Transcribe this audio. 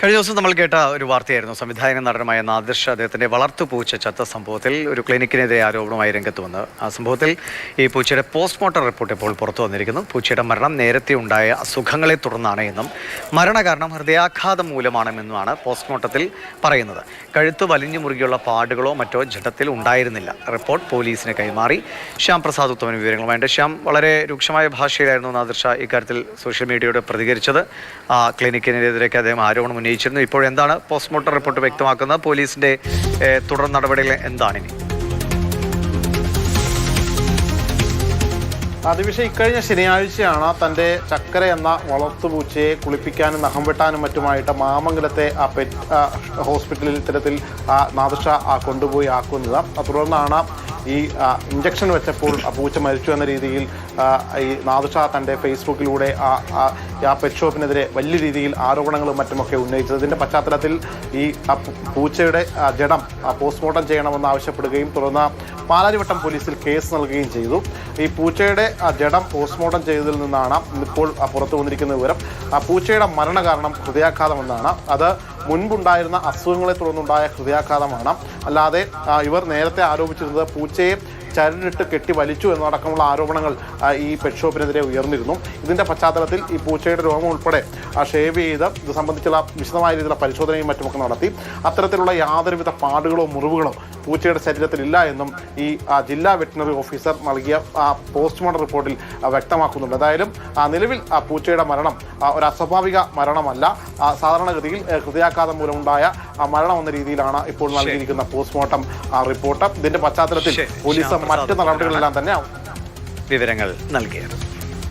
കഴിഞ്ഞ ദിവസം നമ്മൾ കേട്ട ഒരു വാർത്തയായിരുന്നു. സംവിധായക നടനുമായ നാദിർഷ അദ്ദേഹത്തിൻ്റെ വളർത്തുപൂച്ച ചത്ത സംഭവത്തിൽ ഒരു ക്ലിനിക്കിനെതിരെ ആരോപണമായി രംഗത്ത് വന്ന് ആ സംഭവത്തിൽ ഈ പൂച്ചയുടെ പോസ്റ്റ്മോർട്ടം റിപ്പോർട്ട് ഇപ്പോൾ പുറത്തു വന്നിരിക്കുന്നു. പൂച്ചയുടെ മരണം നേരത്തെ ഉണ്ടായ അസുഖങ്ങളെ തുടർന്നാണ് എന്നും മരണകാരണം ഹൃദയാഘാതം മൂലമാണെന്നുമാണ് പോസ്റ്റ്മോർട്ടത്തിൽ പറയുന്നത്. കഴുത്ത് വലിഞ്ഞു മുറുകിയുള്ള പാടുകളോ മറ്റോ ജഡത്തിൽ ഉണ്ടായിരുന്നില്ല. റിപ്പോർട്ട് പോലീസിന് കൈമാറി. ശ്യാം പ്രസാദ് ഉത്തമന് വിവരങ്ങളുമായിട്ട്. ശ്യാം, വളരെ രൂക്ഷമായ ഭാഷയിലായിരുന്നു നാദിർഷ ഇക്കാര്യത്തിൽ സോഷ്യൽ മീഡിയയോട് പ്രതികരിച്ചത്. ആ ക്ലിനിക്കിനെതിരേക്ക് അദ്ദേഹം ആരോപണം ഉന്നയിച്ചിരുന്നു. ഇപ്പോഴെന്താണ് പോസ്റ്റ്മോർട്ടം റിപ്പോർട്ട് വ്യക്തമാക്കുന്നത്? പോലീസിന്റെ തുടർ നടപടികൾ എന്താണിനി? അതിവിഷയം ഇക്കഴിഞ്ഞ ശനിയാഴ്ചയാണ് തൻ്റെ ചക്കര എന്ന വളർത്തുപൂച്ചയെ കുളിപ്പിക്കാനും നഖം വെട്ടാനും മറ്റുമായിട്ട് മാമംഗലത്തെ ആ പെറ്റ് ഹോസ്പിറ്റലിൽ ഇത്തരത്തിൽ നാദിർഷ കൊണ്ടുപോയി ആക്കുന്നത്. തുടർന്നാണ് ഈ ഇഞ്ചക്ഷൻ വെച്ചപ്പോൾ ആ പൂച്ച മരിച്ചു എന്ന രീതിയിൽ ഈ നാദിർഷ തൻ്റെ ഫേസ്ബുക്കിലൂടെ ആ പെറ്റ് ഷോപ്പിനെതിരെ വലിയ രീതിയിൽ ആരോപണങ്ങളും മറ്റുമൊക്കെ ഉന്നയിച്ചത്. ഇതിൻ്റെ പശ്ചാത്തലത്തിൽ ഈ പൂച്ചയുടെ ജഡം പോസ്റ്റ്മോർട്ടം ചെയ്യണമെന്ന് ആവശ്യപ്പെടുകയും തുടർന്ന് പാലാരിവട്ടം പോലീസിൽ കേസ് നൽകുകയും ചെയ്തു. ഈ പൂച്ചയുടെ ജഡം പോസ്റ്റ്മോർട്ടം ചെയ്തതിൽ നിന്നാണ് ഇപ്പോൾ പുറത്തു വന്നിരിക്കുന്ന വിവരം. പൂച്ചയുടെ മരണകാരണം ഹൃദയാഘാതമെന്നാണ്. അത് മുൻപുണ്ടായിരുന്ന അസുഖങ്ങളെ തുടർന്നുണ്ടായ ഹൃദയാഘാതമാണ്. അല്ലാതെ ഇവർ നേരത്തെ ആരോപിച്ചിരുന്നത് പൂച്ചയെ ചരടിട്ട് കെട്ടി വലിച്ചു എന്നടക്കമുള്ള ആരോപണങ്ങൾ ഈ പെറ്റ് ഷോപ്പിനെതിരെ ഉയർന്നിരുന്നു. ഇതിൻ്റെ പശ്ചാത്തലത്തിൽ ഈ പൂച്ചയുടെ രോഗം ഉൾപ്പെടെ ഷേവ് ചെയ്ത് ഇത് സംബന്ധിച്ചുള്ള വിശദമായ രീതിയിലുള്ള പരിശോധനയും മറ്റുമൊക്കെ നടത്തി. അത്തരത്തിലുള്ള യാതൊരുവിധ പാടുകളോ മുറിവുകളോ പൂച്ചയുടെ ശരീരത്തിലില്ല എന്നും ഈ ജില്ലാ വെറ്റിനറി ഓഫീസർ നൽകിയ പോസ്റ്റ്മോർട്ടം റിപ്പോർട്ടിൽ വ്യക്തമാക്കുന്നുണ്ട്. എന്തായാലും നിലവിൽ പൂച്ചയുടെ മരണം ഒരു അസ്വാഭാവിക മരണമല്ല. സാധാരണഗതിയിൽ ഹൃദയാഘാതം മൂലമുണ്ടായ മരണം എന്ന രീതിയിലാണ് ഇപ്പോൾ നൽകിയിരിക്കുന്ന പോസ്റ്റ്മോർട്ടം റിപ്പോർട്ട്. ഇതിന്റെ പശ്ചാത്തലത്തിൽ പോലീസ് മറ്റ് നടപടികളെല്ലാം തന്നെ വിവരങ്ങൾ നൽകിയത്.